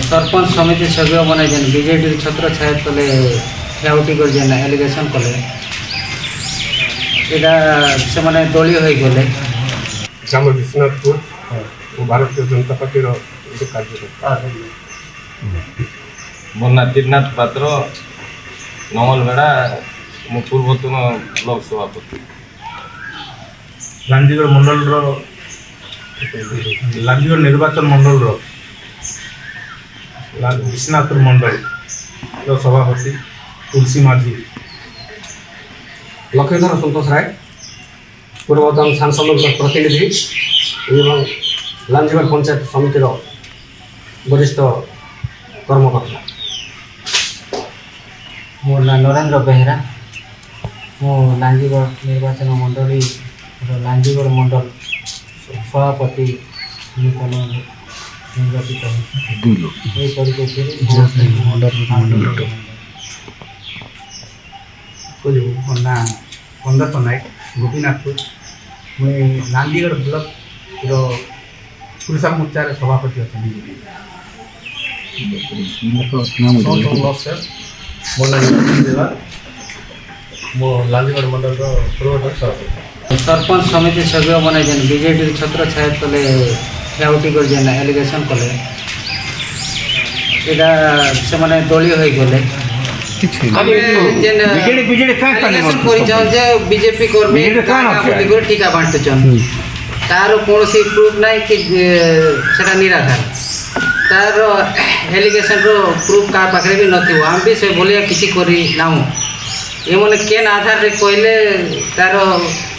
सरपंच समिति सभ्य बने जेन बीजेडी छत्र छाया तले ठेउटी कर जेन एलिगेशन कले एटा से माने दलीय हो गले ग्राम विश्वनाथपुर और भारतीय जनता पार्टी कार्यकर्ता मो ना त्रिनाथ पात्र नंगलबेड़ा मो पूर्वतन ब्लॉक सभापति लांजीगढ़ मंडल लांजीगढ़ निर्वाचन मंडल विश्वनाथपुर मंडल सभापति तुलसी माझी लक्ष्मीधर संतोष राय पूर्वतन सांसद प्रतिनिधि एवं लांजीगढ़ पंचायत समितिर वरिष्ठ कर्मकर्ता मो ना नरेंद्र बेहरा मो लांजीगढ़ निर्वाचन मंडली लांजीगढ़ मंडल सभापति नूतन निर्वाचित ना पंदर नायक गोपीनाथपुर मुझे लांजीगढ़ ब्लॉक पुरुषा मोर्चार सभापति अच्छा मो ना मो लांजीगढ़ मंडल पूर्वतन सभापति सरपंच समिति सभ्य बने जेन बीजेडी छत्र छाया तले ठेउटी कर जेन एलिगेशन कले एटा से माने दलीय हो गले बीजेपी कर्मी टीका बांटुचन तार कौन प्रूफ ना कि सेटा निराधार तार एलिगेशन प्रूफ क्या पाखे भी नथिबो हम भी से भलिया किसी करी नाउ ये मैंने केन आधार रे कहले तार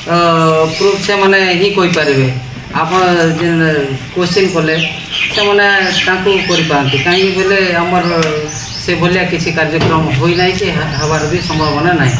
प्रूफ से मैंने ही कहि पारिबे आप क्वेश्चन कले से मैंने करि पारती कहीं बोले आमर से भलिया किसी कार्यक्रम होई नहीं कि हबार भी संभावना नहीं।